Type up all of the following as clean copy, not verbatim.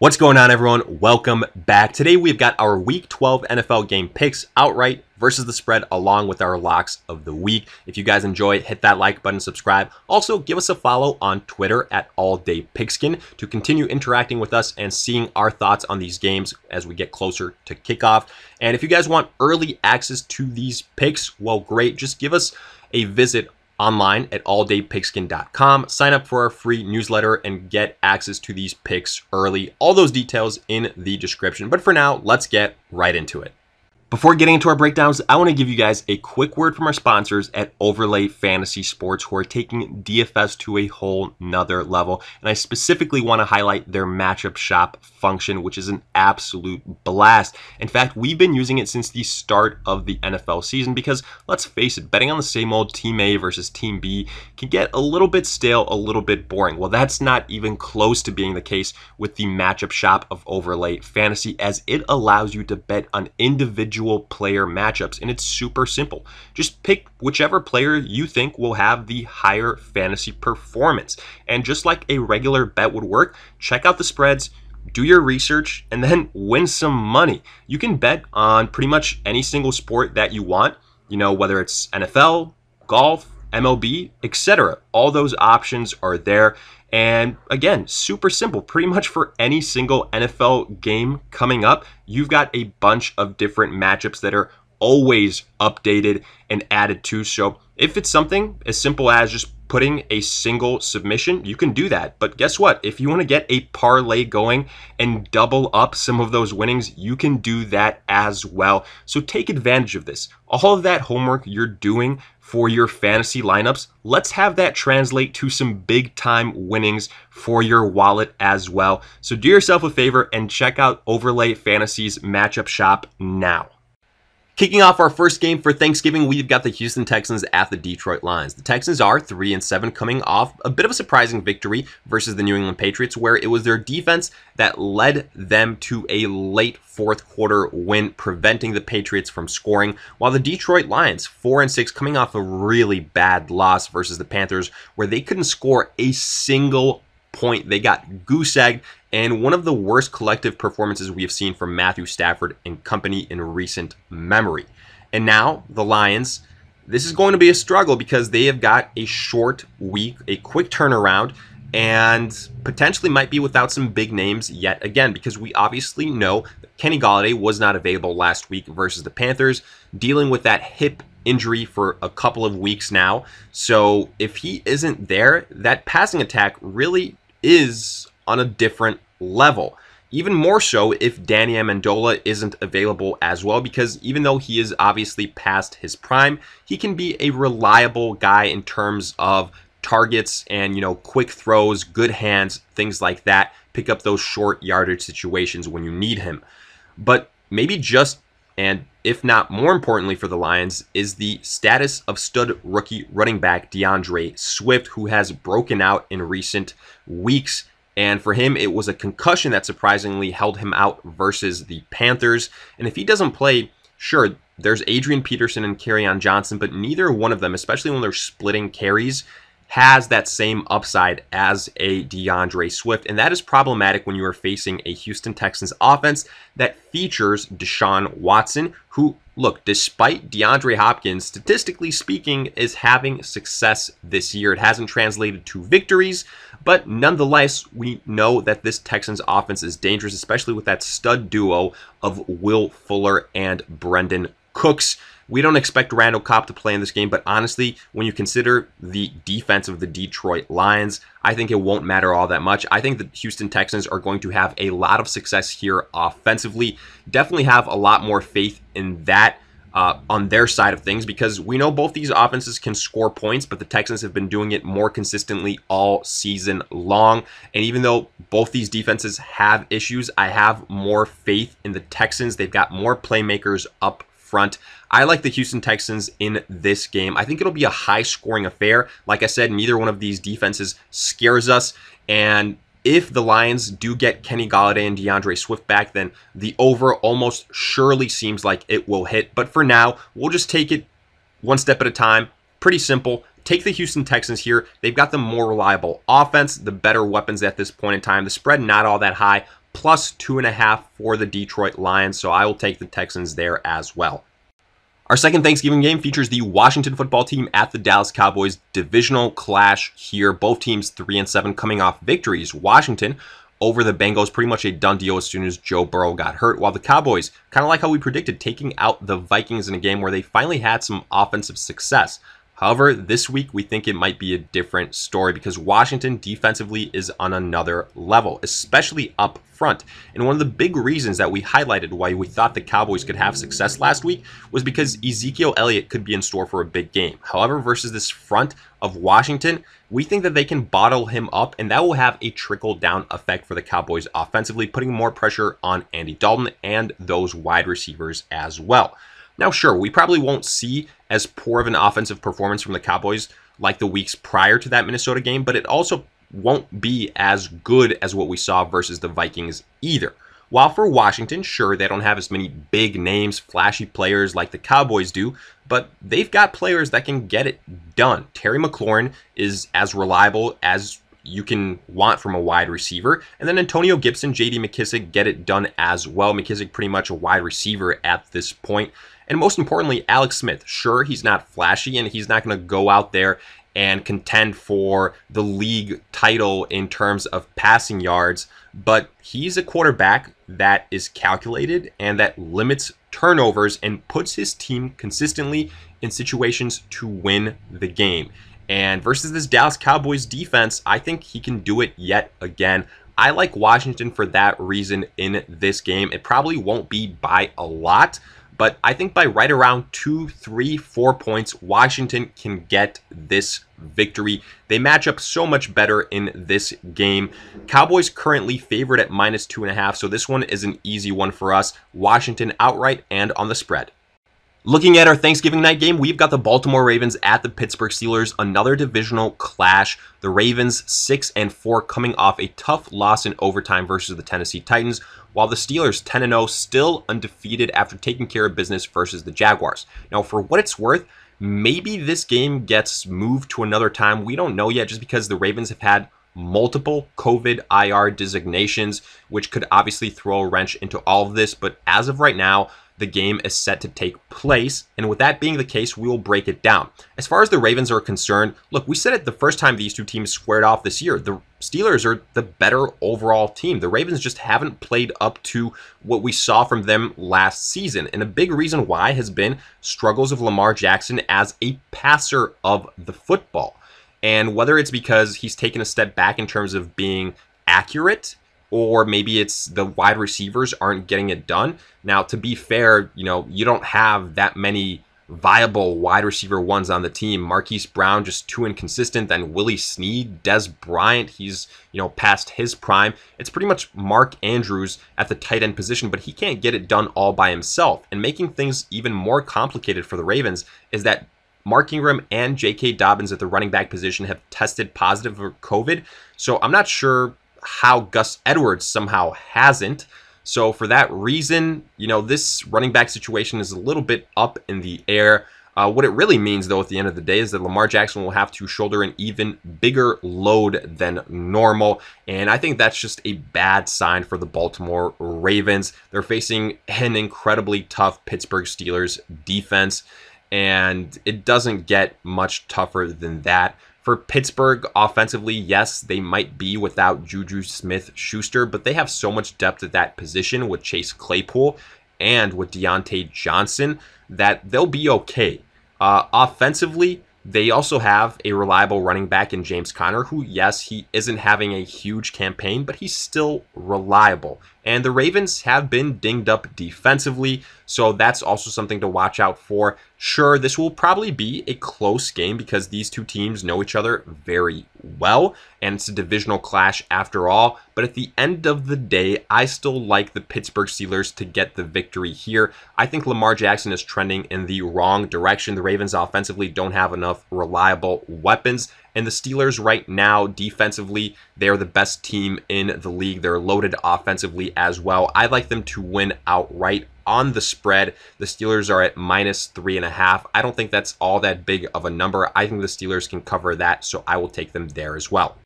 What's going on, everyone? Welcome back. Today we've got our Week 12 NFL game picks, outright versus the spread, along with our locks of the week. If you guys enjoy, hit that like button, subscribe. Also, give us a follow on Twitter at AllDayPigskin to continue interacting with us and seeing our thoughts on these games as we get closer to kickoff. And if you guys want early access to these picks, well, great. Just give us a visit online at alldaypigskin.com. Sign up for our free newsletter and get access to these picks early. All those details in the description. But for now, let's get right into it. Before getting into our breakdowns, I want to give you guys a quick word from our sponsors at Overlay Fantasy Sports, who are taking DFS to a whole nother level. And I specifically want to highlight their matchup shop function, which is an absolute blast. In fact, we've been using it since the start of the NFL season because, let's face it, betting on the same old Team A versus Team B can get a little bit stale, a little bit boring. Well, that's not even close to being the case with the matchup shop of Overlay Fantasy, as it allows you to bet on individual player matchups, and it's super simple. Just pick whichever player you think will have the higher fantasy performance. And just like a regular bet would work, check out the spreads, do your research, and then win some money. You can bet on pretty much any single sport that you want, whether it's NFL, golf, MLB, etc. All those options are there. And again, super simple. Pretty much for any single NFL game coming up, you've got a bunch of different matchups that are always updated and added to. So if it's something as simple as just putting a single submission, you can do that. But guess what? If you want to get a parlay going and double up some of those winnings, you can do that as well. So take advantage of this. All of that homework you're doing for your fantasy lineups, let's have that translate to some big time winnings for your wallet as well. So do yourself a favor and check out Overlay Fantasy's matchup shop now. Kicking off our first game for Thanksgiving, we've got the Houston Texans at the Detroit Lions. The Texans are 3-7, coming off a bit of a surprising victory versus the New England Patriots, where it was their defense that led them to a late fourth quarter win, preventing the Patriots from scoring, while the Detroit Lions, 4-6, coming off a really bad loss versus the Panthers, where they couldn't score a single point. They got goose-egged, and one of the worst collective performances we have seen from Matthew Stafford and company in recent memory. And now the Lions, this is going to be a struggle because they have got a short week, a quick turnaround, and potentially might be without some big names yet again, because we obviously know that Kenny Golladay was not available last week versus the Panthers, dealing with that hip injury for a couple of weeks now. So if he isn't there, that passing attack really is on a different level. Even more so if Danny Amendola isn't available as well, because even though he is obviously past his prime, he can be a reliable guy in terms of targets and, quick throws, good hands, things like that. Pick up those short yardage situations when you need him. But maybe just, and if not more importantly for the Lions, is the status of stud rookie running back DeAndre Swift, who has broken out in recent weeks. And for him, it was a concussion that surprisingly held him out versus the Panthers. And if he doesn't play, sure, there's Adrian Peterson and Kerryon Johnson, but neither one of them, especially when they're splitting carries, has that same upside as a DeAndre Swift. And that is problematic when you are facing a Houston Texans offense that features Deshaun Watson, who, look, despite DeAndre Hopkins, statistically speaking, is having success this year. It hasn't translated to victories, but nonetheless, we know that this Texans offense is dangerous, especially with that stud duo of Will Fuller and Brendan Cooks. We don't expect Randall Cobb to play in this game, but honestly, when you consider the defense of the Detroit Lions, I think it won't matter all that much. I think the Houston Texans are going to have a lot of success here offensively. Definitely have a lot more faith in that on their side of things, because we know both these offenses can score points, but the Texans have been doing it more consistently all season long. And even though both these defenses have issues, I have more faith in the Texans. They've got more playmakers up front. I like the Houston Texans in this game. I think it'll be a high-scoring affair. Like I said, neither one of these defenses scares us. And if the Lions do get Kenny Golladay and DeAndre Swift back, then the over almost surely seems like it will hit. But for now, we'll just take it one step at a time. Pretty simple. Take the Houston Texans here. They've got the more reliable offense, the better weapons at this point in time. The spread not all that high, plus 2.5 for the Detroit Lions, so I will take the Texans there as well. Our second Thanksgiving game features the Washington football team at the Dallas Cowboys. Divisional clash here. Both teams 3-7 coming off victories. Washington over the Bengals, pretty much a done deal as soon as Joe Burrow got hurt, while the Cowboys, kind of like how we predicted, taking out the Vikings in a game where they finally had some offensive success. However, this week we think it might be a different story because Washington defensively is on another level, especially up front. And one of the big reasons that we highlighted why we thought the Cowboys could have success last week was because Ezekiel Elliott could be in store for a big game. However, versus this front of Washington, we think that they can bottle him up, and that will have a trickle-down effect for the Cowboys offensively, putting more pressure on Andy Dalton and those wide receivers as well. Now, sure, we probably won't see as poor of an offensive performance from the Cowboys like the weeks prior to that Minnesota game, but it also won't be as good as what we saw versus the Vikings either. While for Washington, sure, they don't have as many big names, flashy players like the Cowboys do, but they've got players that can get it done. Terry McLaurin is as reliable as you can want from a wide receiver. And then Antonio Gibson, J.D. McKissic get it done as well. McKissic pretty much a wide receiver at this point. And most importantly, Alex Smith. Sure, he's not flashy and he's not going to go out there and contend for the league title in terms of passing yards, but he's a quarterback that is calculated and that limits turnovers and puts his team consistently in situations to win the game. And versus this Dallas Cowboys defense, I think he can do it yet again. I like Washington for that reason in this game. It probably won't be by a lot, but I think by right around 2, 3, 4 points, Washington can get this victory. They match up so much better in this game. Cowboys currently favored at -2.5, so this one is an easy one for us. Washington outright and on the spread. Looking at our Thanksgiving night game, we've got the Baltimore Ravens at the Pittsburgh Steelers, another divisional clash. The Ravens 6-4 coming off a tough loss in overtime versus the Tennessee Titans, while the Steelers 10-0 still undefeated after taking care of business versus the Jaguars. Now, for what it's worth, maybe this game gets moved to another time. We don't know yet just because the Ravens have had multiple COVID IR designations, which could obviously throw a wrench into all of this. But as of right now, the game is set to take place, and with that being the case, we will break it down. As far as the Ravens are concerned, look, we said it the first time these two teams squared off this year. The Steelers are the better overall team. The Ravens just haven't played up to what we saw from them last season, and a big reason why has been struggles of Lamar Jackson as a passer of the football. And whether it's because he's taken a step back in terms of being accurate, or maybe it's the wide receivers aren't getting it done. Now, to be fair, you don't have that many viable wide receiver ones on the team. Marquise Brown just too inconsistent. Then Willie Snead, Des Bryant, he's past his prime. It's pretty much Mark Andrews at the tight end position, but he can't get it done all by himself. And making things even more complicated for the Ravens is that Mark Ingram and J.K. Dobbins at the running back position have tested positive for COVID. So I'm not sure how Gus Edwards somehow hasn't. So for that reason, this running back situation is a little bit up in the air. What it really means, though, at the end of the day is that Lamar Jackson will have to shoulder an even bigger load than normal. And I think that's just a bad sign for the Baltimore Ravens. They're facing an incredibly tough Pittsburgh Steelers defense, and it doesn't get much tougher than that. For Pittsburgh, offensively, yes, they might be without Juju Smith-Schuster, but they have so much depth at that position with Chase Claypool and with Deontay Johnson that they'll be okay. Offensively, they also have a reliable running back in James Conner, who, yes, he isn't having a huge campaign, but he's still reliable. And the Ravens have been dinged up defensively, so that's also something to watch out for. Sure, this will probably be a close game because these two teams know each other very well, and it's a divisional clash after all. But at the end of the day, I still like the Pittsburgh Steelers to get the victory here. I think Lamar Jackson is trending in the wrong direction. The Ravens offensively don't have enough reliable weapons. And the Steelers right now, defensively, they're the best team in the league. They're loaded offensively as well. I like them to win outright on the spread. The Steelers are at -3.5. I don't think that's all that big of a number. I think the Steelers can cover that, so I will take them there as well.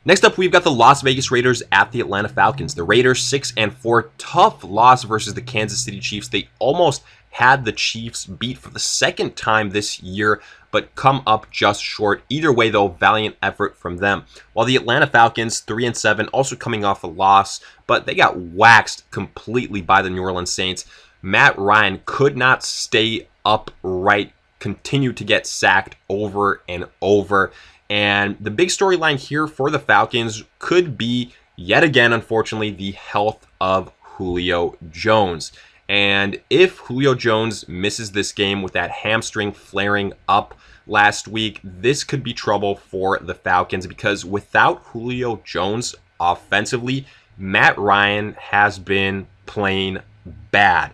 Next up, we've got the Las Vegas Raiders at the Atlanta Falcons. The Raiders 6-4, tough loss versus the Kansas City Chiefs. They almost had the Chiefs beat for the second time this year, but come up just short. Either way, though, valiant effort from them. While the Atlanta Falcons 3-7, also coming off a loss, but they got waxed completely by the New Orleans Saints. Matt Ryan could not stay upright, continued to get sacked over and over. And the big storyline here for the Falcons could be, yet again, unfortunately, the health of Julio Jones. And if Julio Jones misses this game with that hamstring flaring up last week, this could be trouble for the Falcons, because without Julio Jones offensively, Matt Ryan has been playing bad.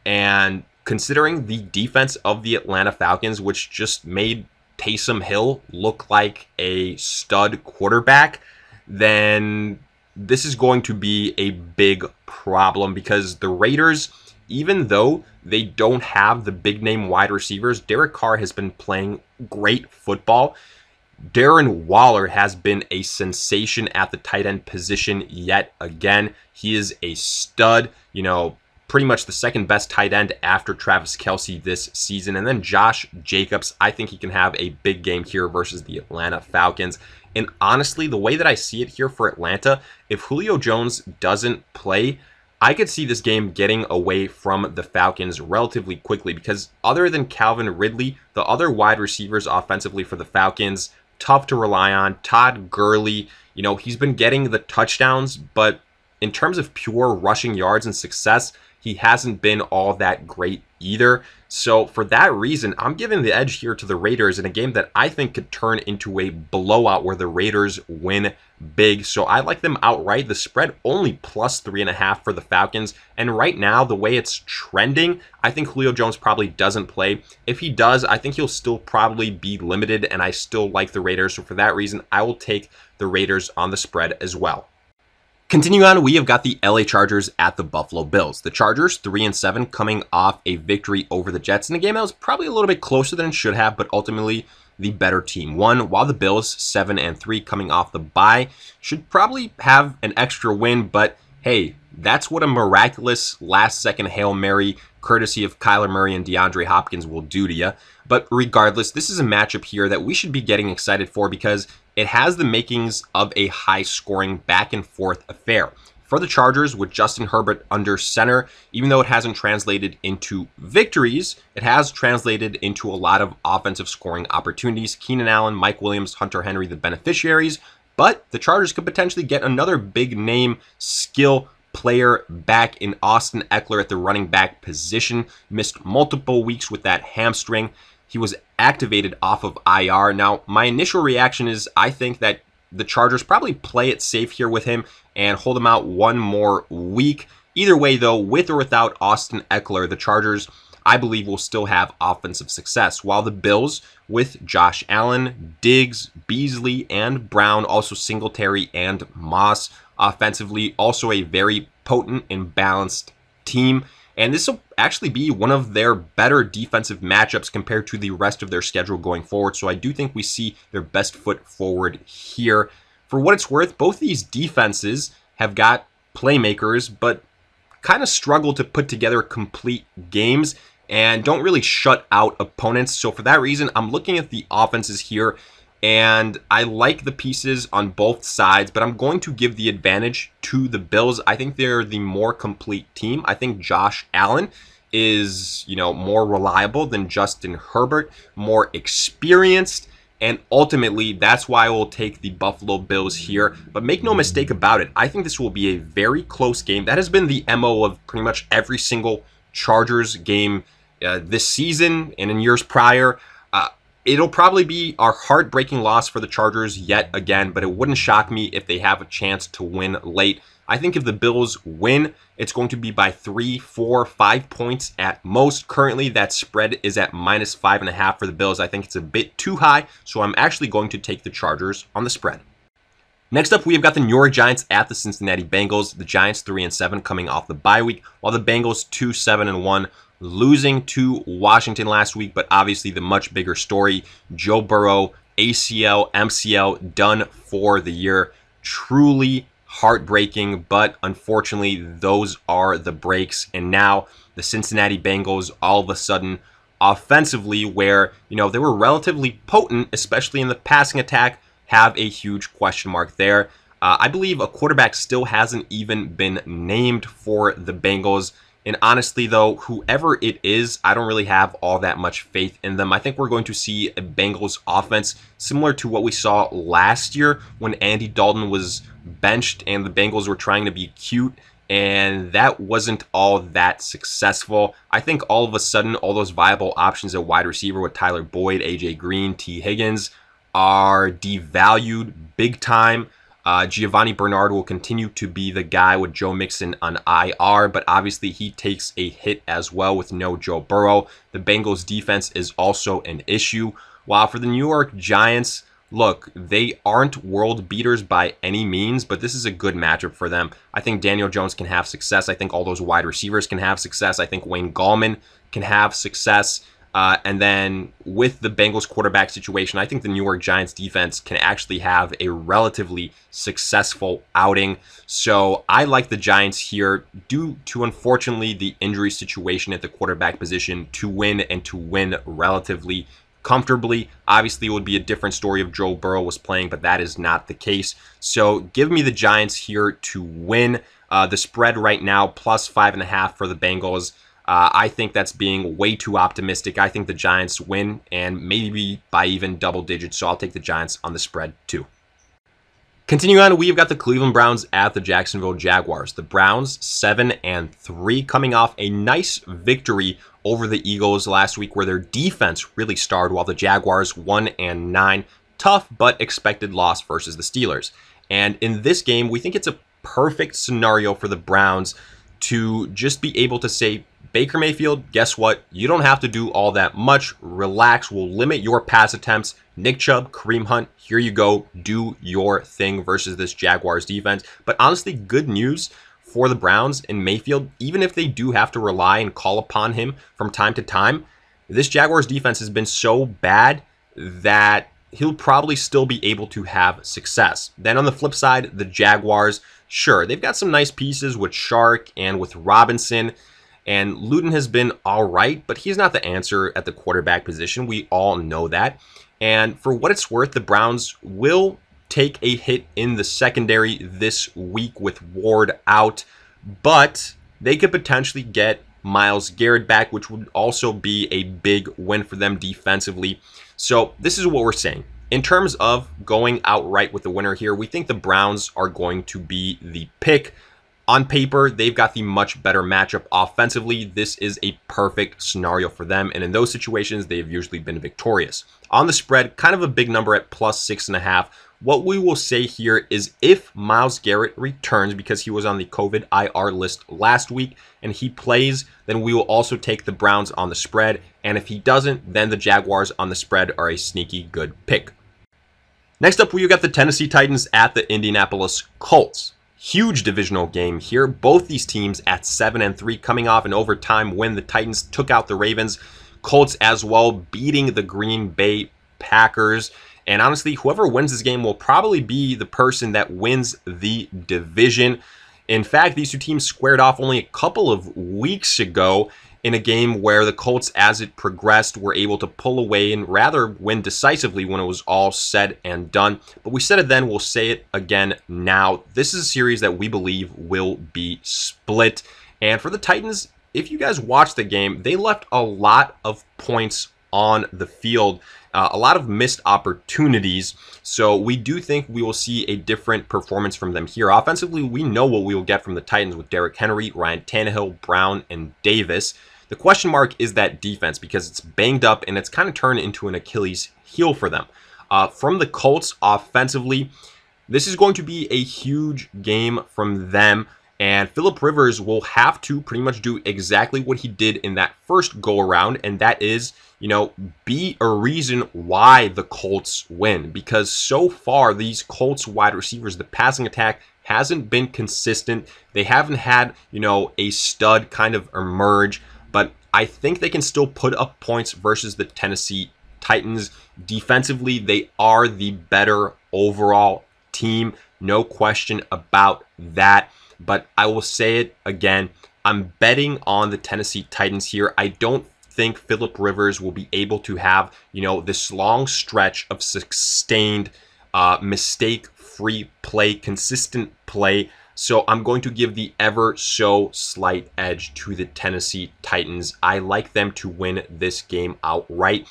And considering the defense of the Atlanta Falcons, which just made Taysom Hill look like a stud quarterback, then this is going to be a big problem, because the Raiders, even though they don't have the big name wide receivers, Derek Carr has been playing great football. Darren Waller has been a sensation at the tight end position yet again. He is a stud, pretty much the second best tight end after Travis Kelce this season. And then Josh Jacobs, I think he can have a big game here versus the Atlanta Falcons. And honestly, the way that I see it here for Atlanta, if Julio Jones doesn't play, I could see this game getting away from the Falcons relatively quickly, because other than Calvin Ridley, the other wide receivers offensively for the Falcons, tough to rely on. Todd Gurley, he's been getting the touchdowns, but in terms of pure rushing yards and success, he hasn't been all that great either. So for that reason, I'm giving the edge here to the Raiders in a game that I think could turn into a blowout where the Raiders win big. So I like them outright. The spread only plus 3.5 for the Falcons. And right now, the way it's trending, I think Julio Jones probably doesn't play. If he does, I think he'll still probably be limited, and I still like the Raiders. So for that reason, I will take the Raiders on the spread as well. Continuing on, we have got the LA Chargers at the Buffalo Bills. The Chargers 3-7, coming off a victory over the Jets in a game that was probably a little bit closer than it should have, but ultimately the better team won, while the Bills 7-3, coming off the bye, should probably have an extra win, but hey, that's what a miraculous last-second Hail Mary courtesy of Kyler Murray and DeAndre Hopkins will do to you. But regardless, this is a matchup here that we should be getting excited for, because it has the makings of a high-scoring back-and-forth affair. For the Chargers, with Justin Herbert under center, even though it hasn't translated into victories, it has translated into a lot of offensive scoring opportunities. Keenan Allen, Mike Williams, Hunter Henry, the beneficiaries, but the Chargers could potentially get another big-name skill player back in Austin Eckler at the running back position. Missed multiple weeks with that hamstring. He was activated off of IR. Now, my initial reaction is I think that the Chargers probably play it safe here with him and hold him out one more week. Either way, though, with or without Austin Eckler, the Chargers, I believe, will still have offensive success, while the Bills, with Josh Allen, Diggs, Beasley, and Brown, also Singletary and Moss, offensively, also a very potent and balanced team. And this will actually be one of their better defensive matchups compared to the rest of their schedule going forward. So I do think we see their best foot forward here. For what it's worth, both these defenses have got playmakers, but kind of struggle to put together complete games and don't really shut out opponents. So for that reason, I'm looking at the offenses here, and I like the pieces on both sides, but I'm going to give the advantage to the Bills. I think they're the more complete team. I think Josh Allen is, more reliable than Justin Herbert, more experienced, and ultimately that's why I will take the Buffalo Bills here. But make no mistake about it, I think this will be a very close game. That has been the MO of pretty much every single Chargers game this season and in years prior. It'll probably be our heartbreaking loss for the Chargers yet again, but it wouldn't shock me if they have a chance to win late. I think if the Bills win, it's going to be by 3, 4, 5 points at most. Currently, that spread is at -5.5 for the Bills. I think it's a bit too high, so I'm actually going to take the Chargers on the spread. Next up, we have got the New York Giants at the Cincinnati Bengals. The Giants 3-7, coming off the bye week, while the Bengals 2-7-1. Losing to Washington last week, but obviously the much bigger story, Joe Burrow, ACL, MCL, done for the year. truly heartbreaking, but unfortunately, those are the breaks. And now the Cincinnati Bengals, all of a sudden, offensively, where, they were relatively potent, especially in the passing attack, have a huge question mark there. I believe a quarterback still hasn't even been named for the Bengals. And honestly, though, whoever it is, I don't really have all that much faith in them. I think we're going to see a Bengals offense similar to what we saw last year when Andy Dalton was benched and the Bengals were trying to be cute, and that wasn't all that successful. I think all of a sudden, all those viable options at wide receiver with Tyler Boyd, AJ Green, T. Higgins are devalued big time. Giovanni Bernard will continue to be the guy with Joe Mixon on IR, but obviously he takes a hit as well with no Joe Burrow. The Bengals defense is also an issue. While for the New York Giants, look, they aren't world beaters by any means, but this is a good matchup for them. I think Daniel Jones can have success. I think all those wide receivers can have success. I think Wayne Gallman can have success. And then with the Bengals quarterback situation, I think the New York Giants defense can actually have a relatively successful outing. So I like the Giants here due to, unfortunately, the injury situation at the quarterback position to win and to win relatively comfortably. Obviously, it would be a different story if Joe Burrow was playing, but that is not the case. So give me the Giants here to win. The spread right now, plus 5.5 for the Bengals. I think that's being way too optimistic. I think the Giants win, and maybe by even double digits, so I'll take the Giants on the spread too. Continuing on, we've got the Cleveland Browns at the Jacksonville Jaguars. The Browns 7-3, coming off a nice victory over the Eagles last week where their defense really starred, while the Jaguars 1-9. Tough but expected loss versus the Steelers. And in this game, we think it's a perfect scenario for the Browns to just be able to say, Baker Mayfield, guess what? You don't have to do all that much. Relax. We'll limit your pass attempts. Nick Chubb, Kareem Hunt, here you go. Do your thing versus this Jaguars defense. But honestly, good news for the Browns and Mayfield. Even if they do have to rely and call upon him from time to time, this Jaguars defense has been so bad that he'll probably still be able to have success. Then on the flip side, the Jaguars, sure, they've got some nice pieces with Shark and with Robinson. And Luton has been all right, but he's not the answer at the quarterback position. We all know that. And for what it's worth, the Browns will take a hit in the secondary this week with Ward out, but they could potentially get Myles Garrett back, which would also be a big win for them defensively. So this is what we're saying. In terms of going outright with the winner here, we think the Browns are going to be the pick. On paper, they've got the much better matchup offensively. This is a perfect scenario for them, and in those situations, they've usually been victorious. On the spread, kind of a big number at plus 6.5. What we will say here is if Myles Garrett returns, because he was on the COVID IR list last week, and he plays, then we will also take the Browns on the spread, and if he doesn't, then the Jaguars on the spread are a sneaky good pick. Next up, we've got the Tennessee Titans at the Indianapolis Colts. Huge divisional game here. Both these teams at 7-3, coming off an overtime win. The Titans took out the Ravens. Colts as well, beating the Green Bay Packers. And honestly, whoever wins this game will probably be the person that wins the division. In fact, these two teams squared off only a couple of weeks ago in a game where the Colts, as it progressed, were able to pull away and rather win decisively when it was all said and done. But we said it then, we'll say it again now. This is a series that we believe will be split. And for the Titans, if you guys watched the game, they left a lot of points on the field, a lot of missed opportunities. So we do think we will see a different performance from them here. Offensively, we know what we will get from the Titans with Derrick Henry, Ryan Tannehill, Brown, and Davis. The question mark is that defense, because it's banged up and it's kind of turned into an Achilles heel for them. From the Colts offensively, this is going to be a huge game from them. And Phillip Rivers will have to pretty much do exactly what he did in that first go around. And that is, be a reason why the Colts win. Because so far, these Colts wide receivers, the passing attack hasn't been consistent. They haven't had, a stud kind of emerge. But I think they can still put up points versus the Tennessee Titans. Defensively, they are the better overall team. no question about that. But I will say it again, I'm betting on the Tennessee Titans here. I don't think Phillip Rivers will be able to have, this long stretch of sustained mistake-free play, consistent play. So I'm going to give the ever so slight edge to the Tennessee Titans. I like them to win this game outright.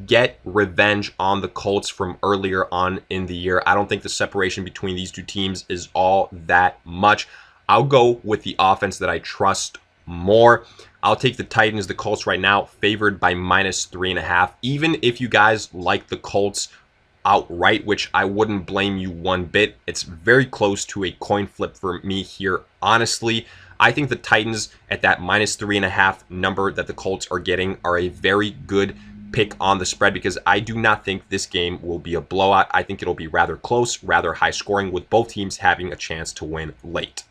Get revenge on the Colts from earlier on in the year. I don't think the separation between these two teams is all that much. I'll go with the offense that I trust more. I'll take the Titans. The Colts right now favored by -3.5. Even if you guys like the Colts outright, which I wouldn't blame you one bit, it's very close to a coin flip for me here. Honestly, I think the Titans at that -3.5 number that the Colts are getting are a very good pick on the spread, because I do not think this game will be a blowout. I think it'll be rather close, rather high scoring, with both teams having a chance to win late.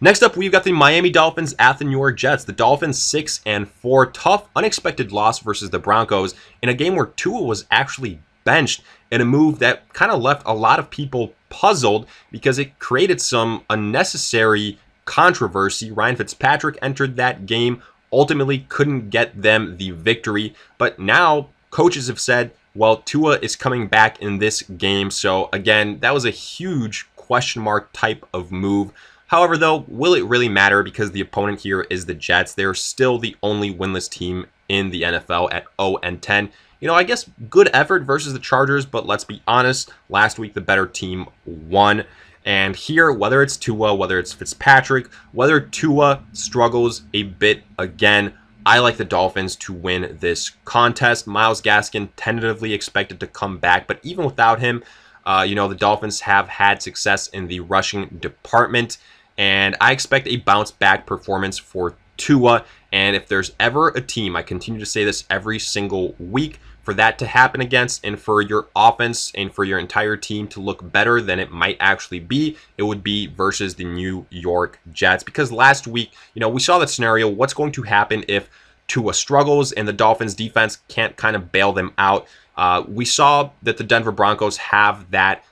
Next up, we've got the Miami Dolphins at the New York Jets. The Dolphins 6-4, tough, unexpected loss versus the Broncos in a game where Tua was actually benched in a move that kind of left a lot of people puzzled because it created some unnecessary controversy. Ryan Fitzpatrick entered that game, ultimately couldn't get them the victory, but now coaches have said, well, Tua is coming back in this game. So again, that was a huge question mark type of move. However, though, will it really matter, because the opponent here is the Jets? They're still the only winless team in the NFL at 0-10. I guess good effort versus the Chargers, but let's be honest, last week the better team won. And here, whether it's Tua, whether it's Fitzpatrick, whether Tua struggles a bit again, I like the Dolphins to win this contest. Myles Gaskin tentatively expected to come back, but even without him, the Dolphins have had success in the rushing department, and I expect a bounce back performance for Tua. And if there's ever a team, I continue to say this every single week, for that to happen against, and for your offense and for your entire team to look better than it might actually be, it would be versus the New York Jets. Because last week, we saw that scenario. What's going to happen if Tua struggles and the Dolphins defense can't kind of bail them out? We saw that the Denver Broncos have that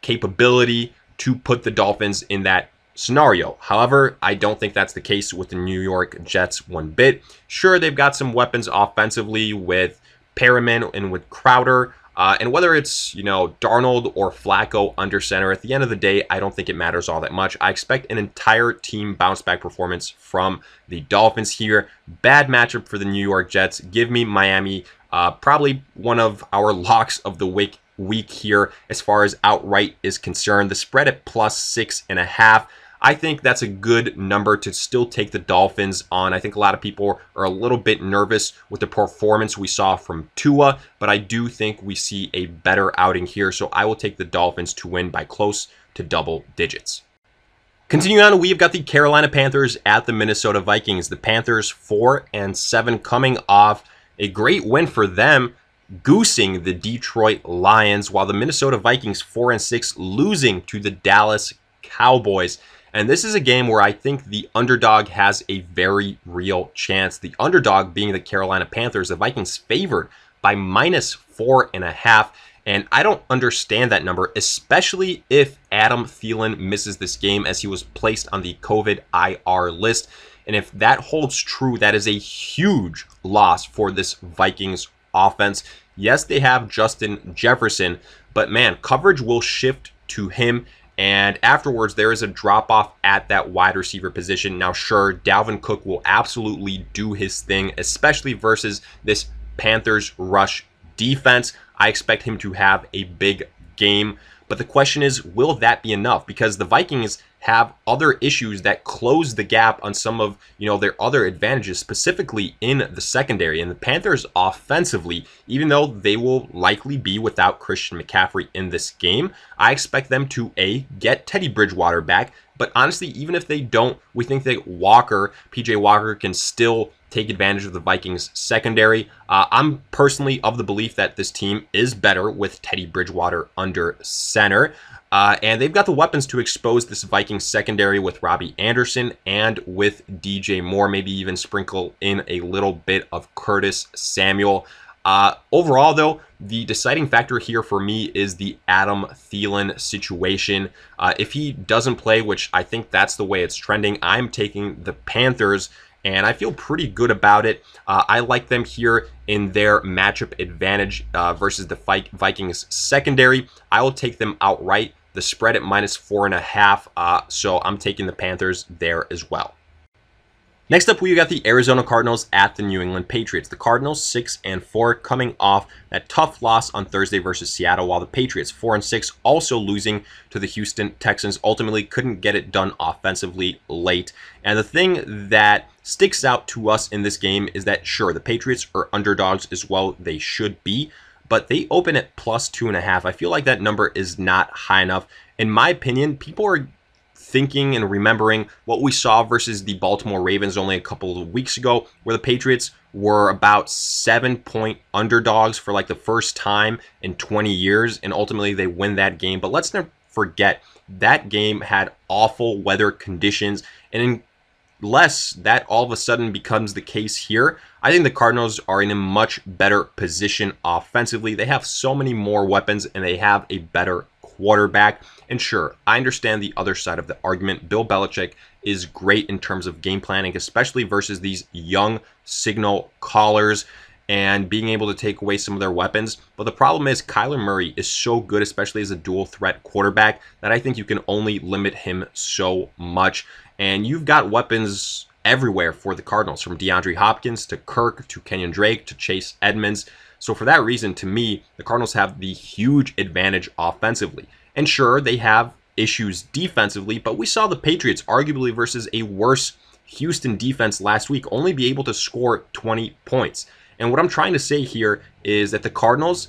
capability to put the Dolphins in that scenario. However, I don't think that's the case with the New York Jets one bit. Sure, they've got some weapons offensively with Perriman and with Crowder, and whether it's, Darnold or Flacco under center, at the end of the day, I don't think it matters all that much. I expect an entire team bounce back performance from the Dolphins here. Bad matchup for the New York Jets. Give me Miami. Probably one of our locks of the week here as far as outright is concerned. The spread at +6.5. I think that's a good number to still take the Dolphins on. I think a lot of people are a little bit nervous with the performance we saw from Tua, but I do think we see a better outing here, so I will take the Dolphins to win by close to double digits. Continuing on, we've got the Carolina Panthers at the Minnesota Vikings. The Panthers 4-7, coming off a great win for them, goosing the Detroit Lions, while the Minnesota Vikings 4-6, losing to the Dallas Cowboys. And this is a game where I think the underdog has a very real chance. The underdog being the Carolina Panthers. The Vikings favored by -4.5. And I don't understand that number, especially if Adam Thielen misses this game, as he was placed on the COVID IR list. And if that holds true, that is a huge loss for this Vikings offense. Yes, they have Justin Jefferson, but man, coverage will shift to him. And afterwards, there is a drop-off at that wide receiver position. Now, sure, Dalvin Cook will absolutely do his thing, especially versus this Panthers rush defense. I expect him to have a big game. But the question is, will that be enough? Because the Vikings have other issues that close the gap on some of, their other advantages, specifically in the secondary. And the Panthers offensively, even though they will likely be without Christian McCaffrey in this game, I expect them to get Teddy Bridgewater back. But honestly, even if they don't, we think that PJ Walker can still take advantage of the Vikings secondary. I'm personally of the belief that this team is better with Teddy Bridgewater under center. And they've got the weapons to expose this Vikings secondary with Robbie Anderson and with DJ Moore, maybe even sprinkle in a little bit of Curtis Samuel. Overall, though, the deciding factor here for me is the Adam Thielen situation. If he doesn't play, which I think that's the way it's trending, I'm taking the Panthers, and I feel pretty good about it. I like them here in their matchup advantage versus the Vikings secondary. I will take them outright. The spread at -4.5, so I'm taking the Panthers there as well. Next up, we got the Arizona Cardinals at the New England Patriots. The Cardinals 6-4, coming off that tough loss on Thursday versus Seattle, while the Patriots 4-6, also losing to the Houston Texans, ultimately couldn't get it done offensively late. And the thing that sticks out to us in this game is that, sure, the Patriots are underdogs as well. They should be, but they open at +2.5. I feel like that number is not high enough. In my opinion, people are thinking and remembering what we saw versus the Baltimore Ravens only a couple of weeks ago, where the Patriots were about 7-point underdogs for like the first time in 20 years, and ultimately they win that game. But let's not forget that game had awful weather conditions, and unless that all of a sudden becomes the case here, I think the Cardinals are in a much better position offensively. They have so many more weapons, and they have a better quarterback. And sure, I understand the other side of the argument. Bill Belichick is great in terms of game planning, especially versus these young signal callers and being able to take away some of their weapons. But the problem is Kyler Murray is so good, especially as a dual threat quarterback, that I think you can only limit him so much. And you've got weapons everywhere for the Cardinals, from DeAndre Hopkins to Kirk to Kenyon Drake to Chase Edmonds. So for that reason, to me, the Cardinals have the huge advantage offensively. And sure, they have issues defensively, but we saw the Patriots, arguably versus a worse Houston defense last week, only be able to score 20 points. And what I'm trying to say here is that the Cardinals,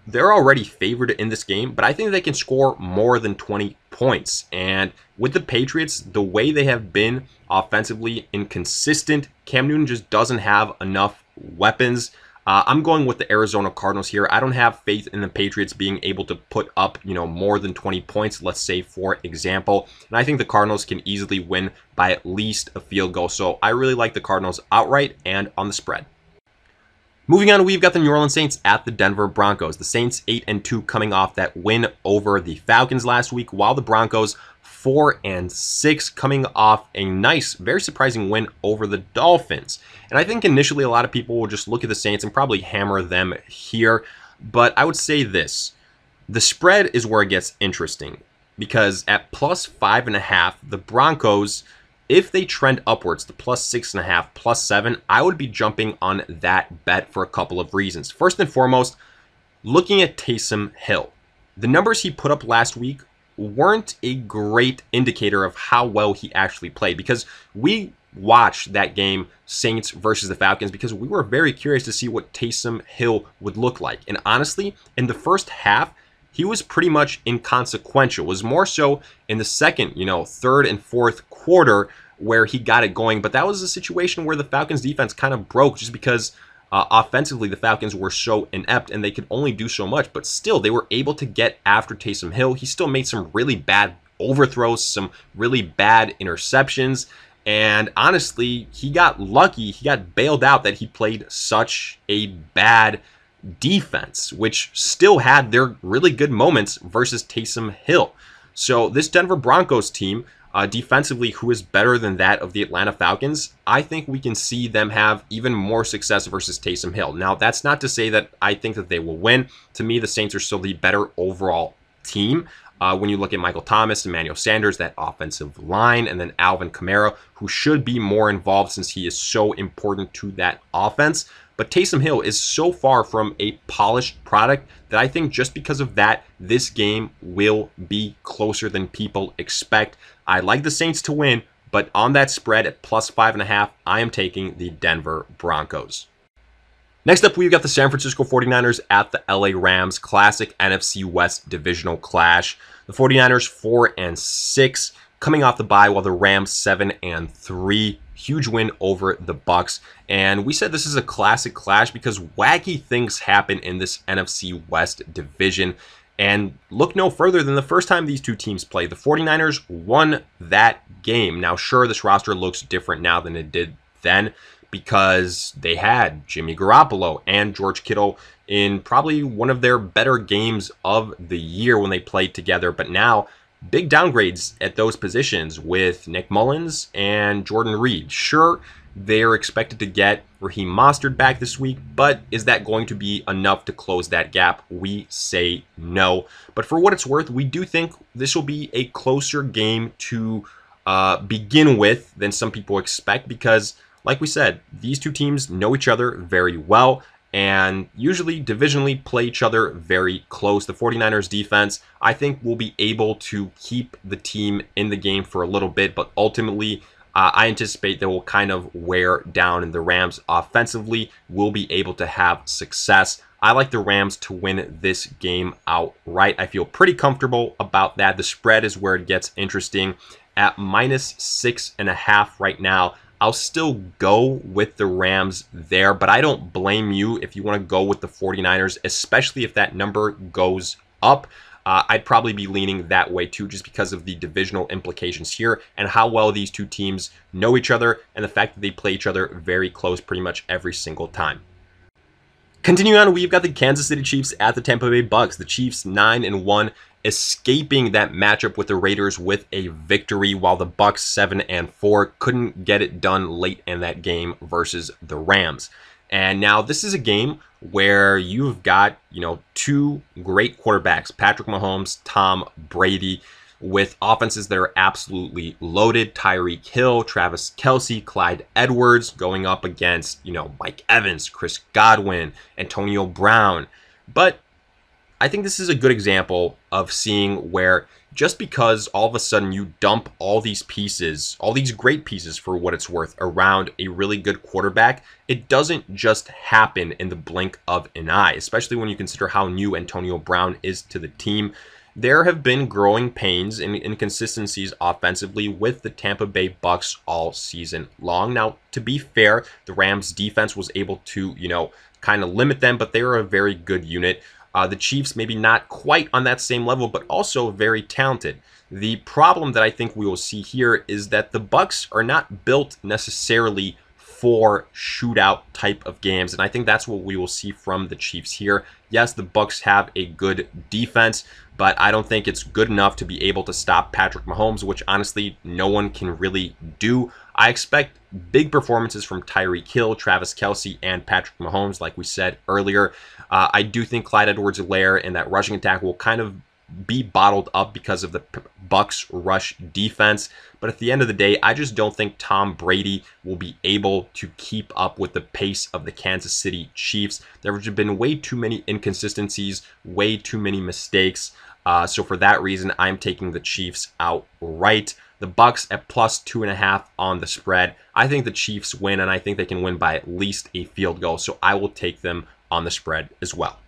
they're already favored in this game, but I think they can score more than 20 points. And with the Patriots, the way they have been offensively inconsistent, Cam Newton just doesn't have enough weapons. I'm going with the Arizona Cardinals here. I don't have faith in the Patriots being able to put up, more than 20 points, let's say, for example. And I think the Cardinals can easily win by at least a field goal. So I really like the Cardinals outright and on the spread. Moving on, we've got the New Orleans Saints at the Denver Broncos. The Saints 8-2, coming off that win over the Falcons last week, while the Broncos 4-6, coming off a nice, very surprising win over the Dolphins. And I think initially a lot of people will just look at the Saints and probably hammer them here. But I would say this: the spread is where it gets interesting, because at +5.5, the Broncos, if they trend upwards to +6.5, +7, I would be jumping on that bet for a couple of reasons. First and foremost, looking at Taysom Hill, the numbers he put up last week weren't a great indicator of how well he actually played, because we watched that game, Saints versus the Falcons, because we were very curious to see what Taysom Hill would look like. And honestly, in the first half, he was pretty much inconsequential. It was more so in the second, third and fourth quarter where he got it going. But that was a situation where the Falcons defense kind of broke, just because offensively the Falcons were so inept and they could only do so much. But still, they were able to get after Taysom Hill. He still made some really bad overthrows, some really bad interceptions. And honestly, he got lucky. He got bailed out that he played such a bad defense, which still had their really good moments versus Taysom Hill. So this Denver Broncos team, defensively, who is better than that of the Atlanta Falcons, I think we can see them have even more success versus Taysom Hill. Now, that's not to say that I think that they will win. To me, the Saints are still the better overall team. When you look at Michael Thomas, Emmanuel Sanders, that offensive line, and then Alvin Kamara, who should be more involved since he is so important to that offense. But Taysom Hill is so far from a polished product that I think just because of that, this game will be closer than people expect. I like the Saints to win, but on that spread at +5.5, I am taking the Denver Broncos. Next up, we've got the San Francisco 49ers at the LA Rams, classic NFC West divisional clash. The 49ers 4-6, coming off the bye, while the Rams 7-3. Huge win over the Bucs. And we said this is a classic clash because wacky things happen in this NFC West division. And look no further than the first time these two teams played. The 49ers won that game. Now, sure, this roster looks different now than it did then, because they had Jimmy Garoppolo and George Kittle in probably one of their better games of the year when they played together. But now, big downgrades at those positions with Nick Mullins and Jordan Reed. Sure, they're expected to get Raheem Mostert back this week, but is that going to be enough to close that gap? We say no. But for what it's worth, we do think this will be a closer game to begin with than some people expect because, like we said, these two teams know each other very well and usually divisionally play each other very close. The 49ers defense, I think, will be able to keep the team in the game for a little bit, but ultimately, I anticipate they will kind of wear down, and the Rams offensively will be able to have success. I like the Rams to win this game outright. I feel pretty comfortable about that. The spread is where it gets interesting at -6.5 right now. I'll still go with the Rams there, but I don't blame you if you want to go with the 49ers, especially if that number goes up. I'd probably be leaning that way too, just because of the divisional implications here and how well these two teams know each other and the fact that they play each other very close pretty much every single time. Continuing on, we've got the Kansas City Chiefs at the Tampa Bay Bucks. The Chiefs 9-1, escaping that matchup with the Raiders with a victory, while the Bucks 7-4 couldn't get it done late in that game versus the Rams. And now this is a game where you've got, two great quarterbacks, Patrick Mahomes, Tom Brady, with offenses that are absolutely loaded. Tyreek Hill, Travis Kelce, Clyde Edwards going up against, Mike Evans, Chris Godwin, Antonio Brown. But I think this is a good example of seeing where just because all of a sudden you dump all these pieces, all these great pieces for what it's worth around a really good quarterback, it doesn't just happen in the blink of an eye, especially when you consider how new Antonio Brown is to the team. There have been growing pains and inconsistencies offensively with the Tampa Bay Bucks all season long. Now, to be fair, the Rams defense was able to, kind of limit them, but they were a very good unit. The Chiefs maybe not quite on that same level, but also very talented. The problem that I think we will see here is that the Bucks are not built necessarily for shootout type of games, and I think that's what we will see from the Chiefs here. Yes, the Bucks have a good defense, but I don't think it's good enough to be able to stop Patrick Mahomes, which honestly no one can really do. I expect big performances from Tyreek Hill, Travis Kelce, and Patrick Mahomes, like we said earlier. I do think Clyde Edwards-Helaire and that rushing attack will kind of be bottled up because of the Bucks rush defense. But at the end of the day, I just don't think Tom Brady will be able to keep up with the pace of the Kansas City Chiefs. There have been way too many inconsistencies, way too many mistakes. So for that reason, I'm taking the Chiefs outright. The Bucks at +2.5 on the spread. I think the Chiefs win, and I think they can win by at least a field goal. So I will take them on the spread as well.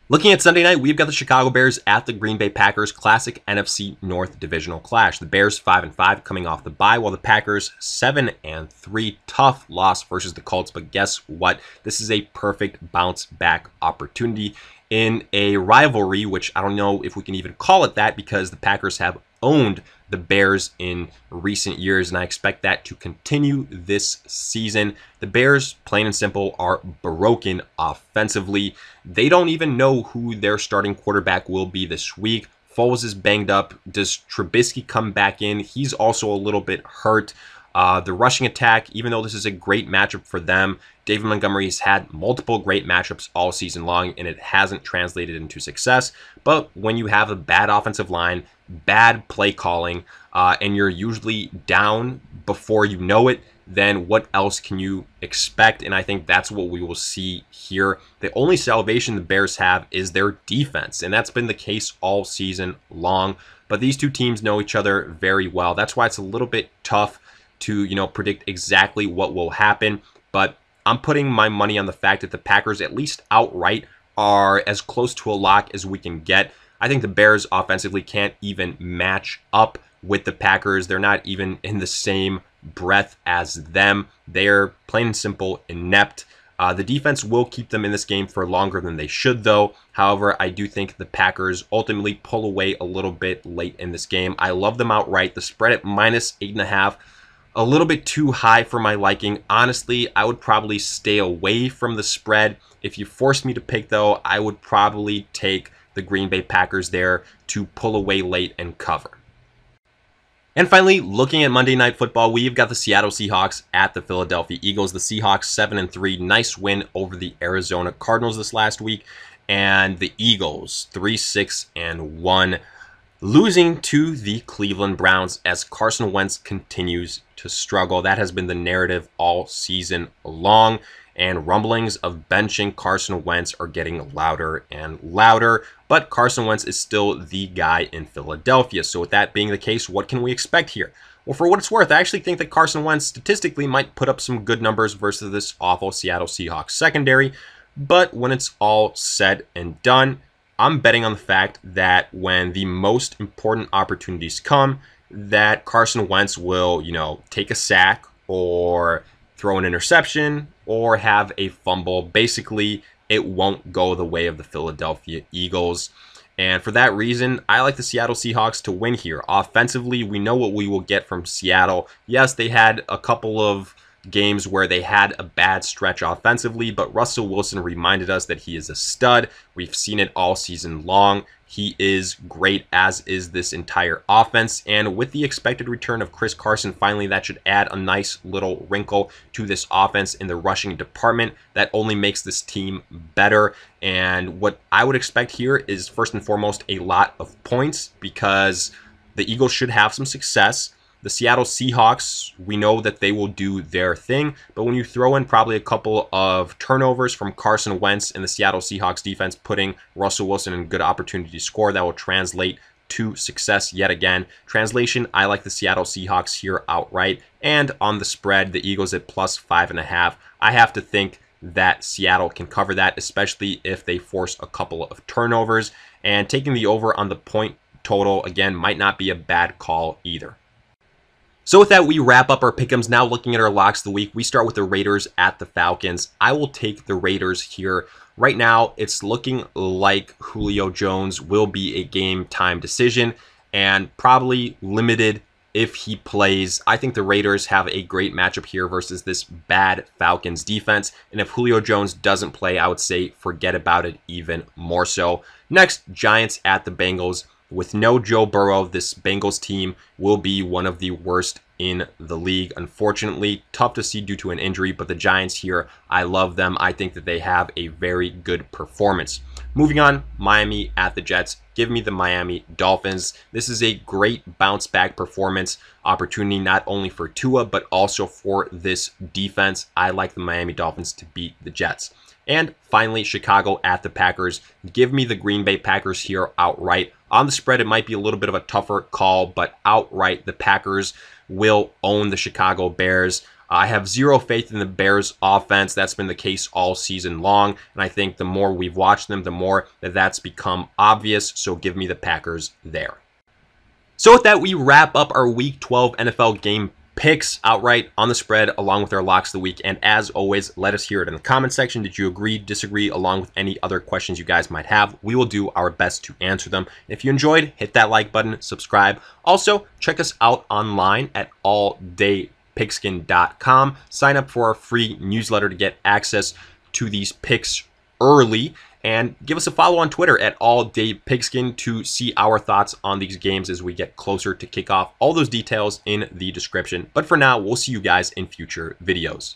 Looking at Sunday night, we've got the Chicago Bears at the Green Bay Packers, classic NFC North divisional clash. The Bears 5-5 coming off the bye, while the Packers 7-3, tough loss versus the Colts. But guess what? This is a perfect bounce back opportunity in a rivalry, which I don't know if we can even call it that because the Packers have owned the Bears in recent years, and I expect that to continue this season. The Bears, plain and simple, are broken offensively. They don't even know who their starting quarterback will be this week. Foles is banged up. Does Trubisky come back in? He's also a little bit hurt. The rushing attack, even though this is a great matchup for them, David Montgomery has had multiple great matchups all season long, and it hasn't translated into success. But when you have a bad offensive line, bad play calling, and you're usually down before you know it, then what else can you expect? And I think that's what we will see here. The only salvation the Bears have is their defense, and that's been the case all season long. But these two teams know each other very well. That's why it's a little bit tough to, predict exactly what will happen. But I'm putting my money on the fact that the Packers, at least outright, are as close to a lock as we can get. I think the Bears offensively can't even match up with the Packers. They're not even in the same breath as them. They're plain and simple inept. The defense will keep them in this game for longer than they should, though. However, I do think the Packers ultimately pull away a little bit late in this game. I love them outright. The spread at -8.5. a little bit too high for my liking. Honestly, I would probably stay away from the spread. If you forced me to pick, though, I would probably take the Green Bay Packers there to pull away late and cover. And finally, looking at Monday Night Football, we've got the Seattle Seahawks at the Philadelphia Eagles. The Seahawks 7-3, nice win over the Arizona Cardinals this last week. And the Eagles 3-6-1, losing to the Cleveland Browns as Carson Wentz continues to struggle. That has been the narrative all season long. And rumblings of benching Carson Wentz are getting louder and louder. But Carson Wentz is still the guy in Philadelphia. So with that being the case, what can we expect here? Well, for what it's worth, I actually think that Carson Wentz statistically might put up some good numbers versus this awful Seattle Seahawks secondary. But when it's all said and done, I'm betting on the fact that when the most important opportunities come, that Carson Wentz will, take a sack or throw an interception or have a fumble. Basically, it won't go the way of the Philadelphia Eagles. And for that reason, I like the Seattle Seahawks to win here. Offensively, we know what we will get from Seattle. Yes, they had a couple of games where they had a bad stretch offensively, but Russell Wilson reminded us that he is a stud. We've seen it all season long. He is great, as is this entire offense. And with the expected return of Chris Carson, finally, that should add a nice little wrinkle to this offense in the rushing department. That only makes this team better. And what I would expect here is, first and foremost, a lot of points, because the Eagles should have some success. The Seattle Seahawks, we know that they will do their thing, but when you throw in probably a couple of turnovers from Carson Wentz and the Seattle Seahawks defense putting Russell Wilson in good opportunity to score, that will translate to success yet again. Translation, I like the Seattle Seahawks here outright, and on the spread, the Eagles at +5.5. I have to think that Seattle can cover that, especially if they force a couple of turnovers, and taking the over on the point total, again, might not be a bad call either. So with that, we wrap up our pick'ems. Now looking at our locks of the week, we start with the Raiders at the Falcons. I will take the Raiders here. Right now, it's looking like Julio Jones will be a game time decision and probably limited if he plays. I think the Raiders have a great matchup here versus this bad Falcons defense. And if Julio Jones doesn't play, I would say forget about it even more so. Next, Giants at the Bengals. With no Joe Burrow, this Bengals team will be one of the worst in the league. Unfortunately, tough to see due to an injury, but the Giants here, I love them. I think that they have a very good performance. Moving on, Miami at the Jets. Give me the Miami Dolphins. This is a great bounce back performance opportunity, not only for Tua, but also for this defense. I like the Miami Dolphins to beat the Jets. And finally, Chicago at the Packers. Give me the Green Bay Packers here outright. On the spread, it might be a little bit of a tougher call, but outright, the Packers will own the Chicago Bears. I have zero faith in the Bears offense. That's been the case all season long. And I think the more we've watched them, the more that that's become obvious. So give me the Packers there. So with that, we wrap up our Week 12 NFL game picks outright on the spread along with our locks of the week. And as always, let us hear it in the comment section. Did you agree, disagree, along with any other questions you guys might have? We will do our best to answer them. If you enjoyed, hit that like button, subscribe. Also, check us out online at alldaypigskin.com. Sign up for our free newsletter to get access to these picks early. And give us a follow on Twitter at alldaypigskin to see our thoughts on these games as we get closer to kickoff. All those details in the description. But for now, we'll see you guys in future videos.